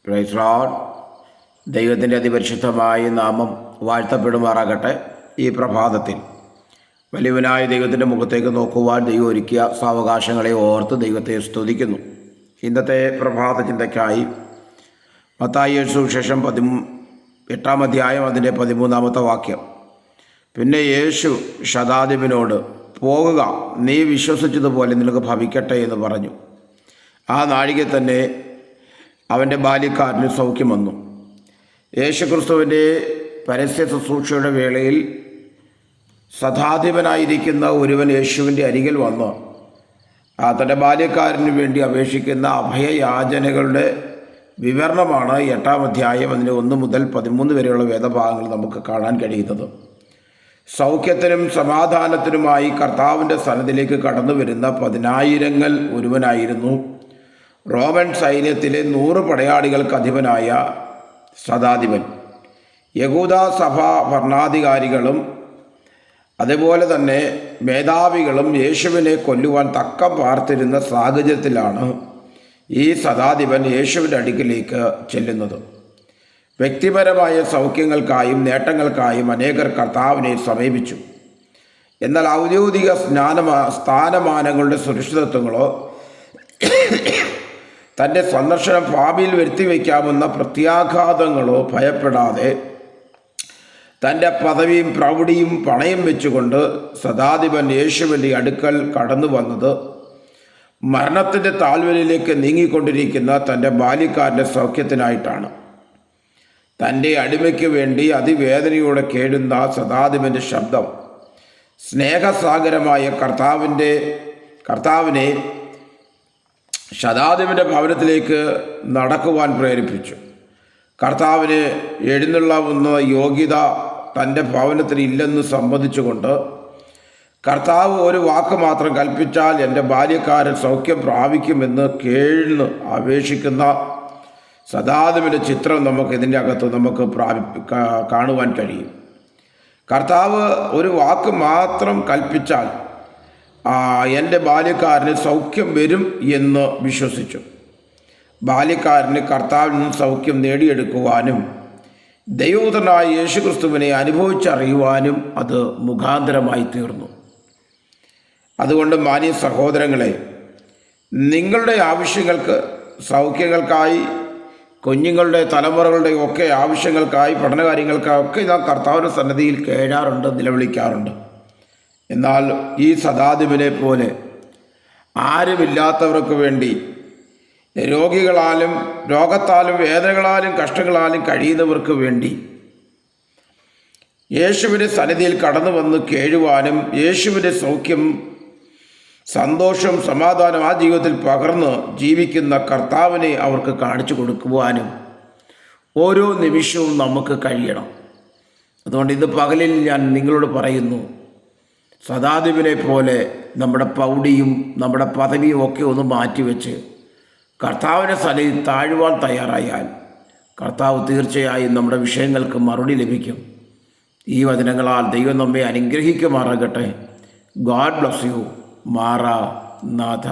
Praise Lord. ദൈവത്തിൻ്റെ അതിപരിശുദ്ധമായ നാമം വാഴ്ത്തപ്പെടുമാറാകട്ടെ. ഈ പ്രഭാതത്തിൽ വലിയവനായ ദൈവത്തിൻ്റെ മുഖത്തേക്ക് നോക്കുവാൻ ദൈവം ഒരുക്കിയ സാവകാശങ്ങളെ ഓർത്ത് ദൈവത്തെ സ്തുതിക്കുന്നു. ഇന്നത്തെ പ്രഭാത ചിന്തയ്ക്കായി മത്തായി സുവിശേഷം 8-ാം അധ്യായം അതിൻ്റെ 13-ാമത്തെ വാക്യം. പിന്നെ യേശു ശതാധിപനോട്, പോകുക, നീ വിശ്വസിച്ചതുപോലെ നിനക്ക് ഭവിക്കട്ടെ എന്ന് പറഞ്ഞു. ആ നാഴിക തന്നെ അവൻ്റെ ബാല്യക്കാരന് സൗഖ്യം വന്നു. യേശുക്രിസ്തുവിൻ്റെ പരസ്യ ശുശ്രൂഷയുടെ വേളയിൽ ശതാധിപനായിരിക്കുന്ന ഒരുവൻ യേശുവിൻ്റെ അരികിൽ വന്ന് തൻ്റെ ബാല്യക്കാരന് വേണ്ടി അപേക്ഷിക്കുന്ന അഭയയാചനകളുടെ വിവരണമാണ് 8-ാം അധ്യായം അതിൻ്റെ 1 മുതൽ 13 വരെയുള്ള വേദഭാഗങ്ങൾ നമുക്ക് കാണാൻ കഴിയുന്നത്. സൗഖ്യത്തിനും സമാധാനത്തിനുമായി കർത്താവിൻ്റെ സന്നിധിയിലേക്ക് കടന്നു വരുന്ന 10,000-ങ്ങൾ ഒരുവനായിരുന്നു റോമൻ സൈന്യത്തിലെ 100 പടയാളികൾക്ക് അധിപനായ ശതാധിപൻ. യഹൂദ സഭാ ഭരണാധികാരികളും അതുപോലെ തന്നെ മേധാവികളും യേശുവിനെ കൊല്ലുവാൻ തക്കം പാർത്തിരുന്ന സാഹചര്യത്തിലാണ് ഈ ശതാധിപൻ യേശുവിൻ്റെ അടുക്കിലേക്ക് ചെല്ലുന്നത്. വ്യക്തിപരമായ സൗഖ്യങ്ങൾക്കായും നേട്ടങ്ങൾക്കായും അനേകർ കർത്താവിനെ സമീപിച്ചു. എന്നാൽ ഔദ്യോഗിക സ്ഥാനമാനങ്ങളുടെ സുരക്ഷിതത്വങ്ങളോ തൻ്റെ സന്ദർശനം ഭാവിയിൽ വരുത്തിവെക്കാമെന്ന പ്രത്യാഘാതങ്ങളോ ഭയപ്പെടാതെ തൻ്റെ പദവിയും പ്രൗഢിയും പണയം വെച്ചുകൊണ്ട് ശതാധിപൻ യേശുവിൻ്റെ അടുക്കൽ കടന്നു വന്നത് മരണത്തിൻ്റെ താഴ്വരയിലേക്ക് നീങ്ങിക്കൊണ്ടിരിക്കുന്ന തൻ്റെ ബാല്യക്കാരൻ്റെ സൗഖ്യത്തിനായിട്ടാണ്. തൻ്റെ അടിമയ്ക്ക് വേണ്ടി അതിവേദനയോടെ കേഴുന്ന ശതാധിപൻ്റെ ശബ്ദം സ്നേഹസാഗരമായ കർത്താവിനെ ശതാധിപൻ്റെ ഭവനത്തിലേക്ക് നടക്കുവാൻ പ്രേരിപ്പിച്ചു. കർത്താവിന് എഴുന്നള്ളാവുന്ന യോഗ്യത തൻ്റെ ഭവനത്തിൽ ഇല്ലെന്ന് സമ്മതിച്ചുകൊണ്ട് കർത്താവ് ഒരു വാക്ക് മാത്രം കൽപ്പിച്ചാൽ എൻ്റെ ബാല്യക്കാരൻ സൗഖ്യം പ്രാപിക്കുമെന്ന് കേഴ്ന്ന് അപേക്ഷിക്കുന്ന ശതാധിപൻ്റെ ചിത്രം ഇതിൻ്റെ അകത്ത് നമുക്ക് കാണുവാൻ കഴിയും. കർത്താവ് ഒരു വാക്ക് മാത്രം കൽപ്പിച്ചാൽ എൻ്റെ ബാല്യക്കാരന് സൗഖ്യം വരും എന്ന് വിശ്വസിച്ചു. ബാല്യക്കാരന് കർത്താവിൽ നിന്ന് സൗഖ്യം നേടിയെടുക്കുവാനും ദൈവപുത്രനായ യേശുക്രിസ്തുവിനെ അനുഭവിച്ചറിയുവാനും അത് മുഖാന്തരമായി തീർന്നു. അതുകൊണ്ട് മാന്യ സഹോദരങ്ങളെ, നിങ്ങളുടെ ആവശ്യങ്ങൾക്ക്, സൗഖ്യങ്ങൾക്കായി, കുഞ്ഞുങ്ങളുടെ തലമുറകളുടെ ഒക്കെ ആവശ്യങ്ങൾക്കായി, പഠനകാര്യങ്ങൾക്കായൊക്കെ നാം കർത്താവിൻ്റെ സന്നിധിയിൽ കേഴാറുണ്ട്, നിലവിളിക്കാറുണ്ട്. എന്നാൽ ഈ ശതാധിപനെ പോലെ ആരുമില്ലാത്തവർക്ക് വേണ്ടി, രോഗത്താലും വേദനകളാലും കഷ്ടങ്ങളാലും കഴിയുന്നവർക്ക് വേണ്ടി യേശുവിൻ്റെ സന്നിധിയിൽ കടന്നു വന്ന് കേഴുവാനും യേശുവിൻ്റെ സൗഖ്യം, സന്തോഷം, സമാധാനം ആ ജീവിതത്തിൽ പകർന്ന് ജീവിക്കുന്ന കർത്താവിനെ അവർക്ക് കാണിച്ചു കൊടുക്കുവാനും ഓരോ നിമിഷവും നമുക്ക് കഴിയണം. അതുകൊണ്ട് ഇന്ന് പകലിൽ ഞാൻ നിങ്ങളോട് പറയുന്നു, ശതാധിപനെ പോലെ നമ്മുടെ പ്രൗഢിയും നമ്മുടെ പദവിയും ഒക്കെ ഒന്ന് മാറ്റിവെച്ച് കർത്താവിൻ്റെ സന്നിധിയിൽ താഴുവാൻ തയ്യാറായാൽ കർത്താവ് തീർച്ചയായും നമ്മുടെ വിഷയങ്ങൾക്ക് മറുപടി ലഭിക്കും. ഈ വചനങ്ങളാൽ ദൈവം നമ്മെ അനുഗ്രഹിക്കുമാറാകട്ടെ. God bless you. മാറാനാഥ.